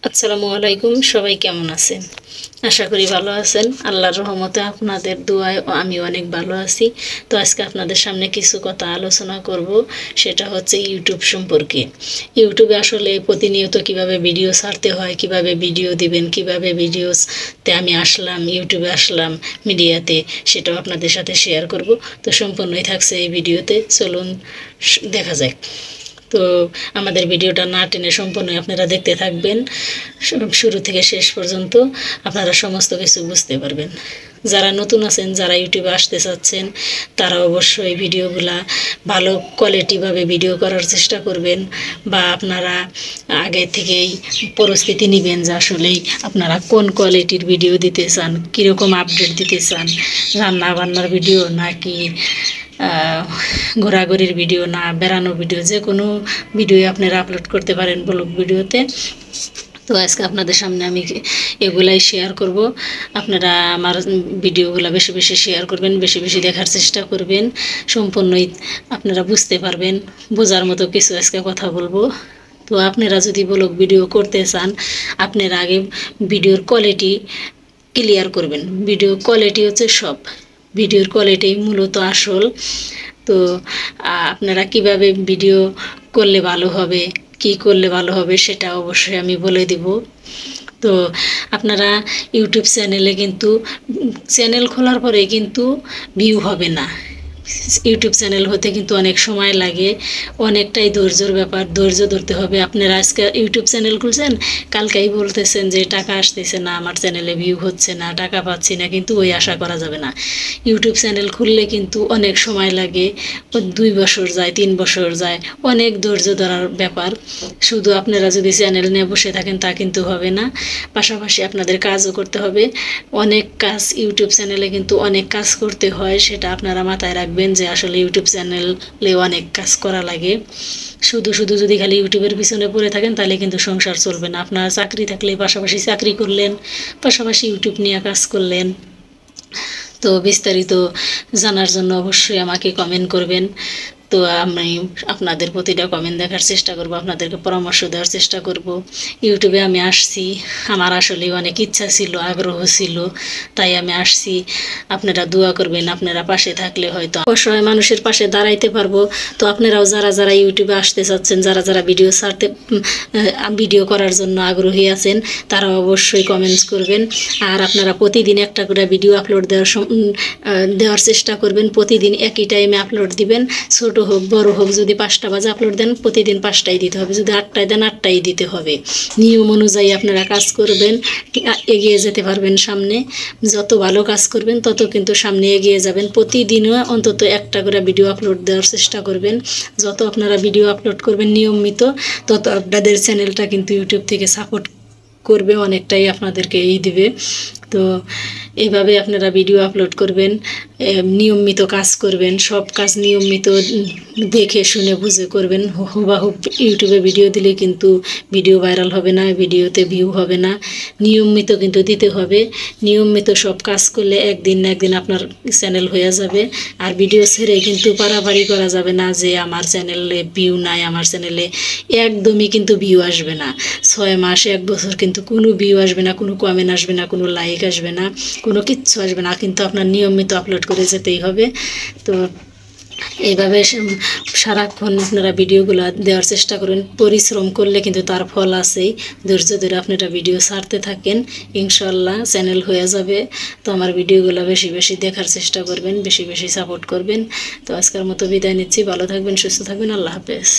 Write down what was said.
আসসালামু আলাইকুম। সবাই কেমন আছেন? আশা করি ভালো আছেন। আল্লাহর রহমতে আপনাদের দোয়ায় আমি অনেক ভালো আছি। তো আজকে আপনাদের সামনে কিছু কথা আলোচনা করব, সেটা হচ্ছে ইউটিউব সম্পর্কে। ইউটিউবে আসলে প্রতিনিয়ত কিভাবে ভিডিও ছাড়তে হয়, কিভাবে ভিডিও দিবেন, কিভাবে ভিডিওতে আমি আসলাম, ইউটিউবে আসলাম মিডিয়াতে, সেটাও আপনাদের সাথে শেয়ার করব। তো সম্পূর্ণই থাকছে এই ভিডিওতে, চলুন দেখা যাক। তো আমাদের ভিডিওটা না টেনে সম্পূর্ণ আপনারা দেখতে থাকবেন, শুরু থেকে শেষ পর্যন্ত আপনারা সমস্ত কিছু বুঝতে পারবেন। যারা নতুন আছেন, যারা ইউটিউবে আসতে চাচ্ছেন, তারা অবশ্যই ভিডিওগুলা ভালো কোয়ালিটিভাবে ভিডিও করার চেষ্টা করবেন, বা আপনারা আগে থেকেই পরিস্থিতি নেবেন যে আসলেই আপনারা কোন কোয়ালিটির ভিডিও দিতে চান, কীরকম আপডেট দিতে চান, রান্না বান্নার ভিডিও নাকি ঘোরাঘুরির ভিডিও, না বেড়ানোর ভিডিও, যে কোনো ভিডিও আপনারা আপলোড করতে পারেন ব্লগ ভিডিওতে। তো আজকে আপনাদের সামনে আমি এগুলাই শেয়ার করব। আপনারা আমার ভিডিওগুলো বেশি বেশি শেয়ার করবেন, বেশি বেশি দেখার চেষ্টা করবেন, সম্পূর্ণই আপনারা বুঝতে পারবেন। বোঝার মতো কিছু আজকে কথা বলবো। তো আপনারা যদি ব্লগ ভিডিও করতে চান, আপনারা আগে ভিডিওর কোয়ালিটি ক্লিয়ার করবেন। ভিডিও কোয়ালিটি হচ্ছে সব, ভিডিওর কোয়ালিটি মূলত আসল। তো আপনারা কিভাবে ভিডিও করলে ভালো হবে, কি করলে ভালো হবে, সেটা অবশ্যই আমি বলে দিব। তো আপনারা ইউটিউব চ্যানেলে কিন্তু চ্যানেল খোলার পরে কিন্তু ভিউ হবে না। ইউটিউব চ্যানেল হতে কিন্তু অনেক সময় লাগে, অনেকটাই ধৈর্যর ব্যাপার, ধৈর্য ধরতে হবে। আপনারা আজকে ইউটিউব চ্যানেল খুলছেন, কালকেই বলতেছেন যে টাকা আসতেছে না, আমার চ্যানেলে ভিউ হচ্ছে না, টাকা পাচ্ছি না, কিন্তু ওই আশা করা যাবে না। ইউটিউব চ্যানেল খুললে কিন্তু অনেক সময় লাগে, 2 বছর যায়, 3 বছর যায়, অনেক ধৈর্য ধরার ব্যাপার। শুধু আপনারা যদি চ্যানেল নিয়ে বসে থাকেন তা কিন্তু হবে না, পাশাপাশি আপনাদের কাজও করতে হবে। অনেক কাজ ইউটিউব চ্যানেলে কিন্তু অনেক কাজ করতে হয়, সেটা আপনারা মাথায় রাখবেন যে আসলে ইউটিউব চ্যানেলে অনেক কাজ করা লাগে। শুধু শুধু যদি খালি ইউটিউবের পিছনে পড়ে থাকেন তাহলে কিন্তু সংসার চলবে না। আপনার চাকরি থাকলে পাশাপাশি চাকরি করলেন, পাশাপাশি ইউটিউব নিয়ে কাজ করলেন। তো বিস্তারিত জানার জন্য অবশ্যই আমাকে কমেন্ট করবেন। তো আমি আপনাদের প্রতিটা কমেন্ট দেখার চেষ্টা করব, আপনাদেরকে পরামর্শ দেওয়ার চেষ্টা করব। ইউটিউবে আমি আসছি, আমার আসলে অনেক ইচ্ছা ছিল, আগ্রহ ছিল, তাই আমি আসছি। আপনারা দোয়া করবেন, আপনারা পাশে থাকলে হয়তো অসহায় মানুষের পাশে দাঁড়াইতে পারবো। তো আপনারাও যারা যারা ইউটিউবে আসতে চাচ্ছেন, যারা যারা ভিডিও করার জন্য আগ্রহী আছেন, তারা অবশ্যই কমেন্টস করবেন। আর আপনারা প্রতিদিন একটা করে ভিডিও আপলোড দেওয়ার চেষ্টা করবেন। প্রতিদিন একই টাইমে আপলোড দিবেন, ছোট হোক বড় হোক। যদি 5টা বাজে আপলোড দেন, প্রতিদিন 5টাই দিতে হবে। যদি 8টায় দেন, 8টাই দিতে হবে। নিয়ম অনুযায়ী আপনারা কাজ করবেন, এগিয়ে যেতে পারবেন সামনে। যত ভালো কাজ করবেন তত কিন্তু সামনে এগিয়ে যাবেন। প্রতিদিনও অন্তত একটা করে ভিডিও আপলোড দেওয়ার চেষ্টা করবেন। যত আপনারা ভিডিও আপলোড করবেন নিয়মিত, তত আপনাদের চ্যানেলটা কিন্তু ইউটিউব থেকে সাপোর্ট করবে, অনেকটাই আপনাদেরকে দিবে। তো এইভাবে আপনারা ভিডিও আপলোড করবেন, নিয়মিত কাজ করবেন, সব কাজ নিয়মিত দেখে শুনে বুঝে করবেন। হুবাহুব ইউটিউবে ভিডিও দিলে কিন্তু ভিডিও ভাইরাল হবে না, ভিডিওতে ভিউ হবে না। নিয়মিত কিন্তু দিতে হবে। নিয়মিত সব কাজ করলে একদিন না একদিন আপনার চ্যানেল হয়ে যাবে। আর ভিডিও ছেড়ে কিন্তু পারাপারি করা যাবে না যে আমার চ্যানেলে ভিউ নাই, আমার চ্যানেলে একদমই কিন্তু ভিউ আসবে না। 6 মাস 1 বছর কিন্তু কোনো ভিউ আসবে না, কোনো কমেন্ট আসবে না, কোনো লাইক আসবে না, কোনো কিচ্ছু আসবে না। কিন্তু আপনার নিয়মিত আপলোড করে যেতেই হবে। তো এইভাবে সারাক্ষণ আপনারা ভিডিওগুলো দেওয়ার চেষ্টা করুন। পরিশ্রম করলে কিন্তু তার ফল আছেই। ধৈর্য ধরে আপনারা ভিডিও ছাড়তে থাকেন, ইনশাল্লাহ চ্যানেল হয়ে যাবে। তো আমার ভিডিওগুলো বেশি বেশি দেখার চেষ্টা করবেন, বেশি বেশি সাপোর্ট করবেন। তো আজকের মতো বিদায় নিচ্ছি। ভালো থাকবেন, সুস্থ থাকবেন। আল্লাহ হাফেজ।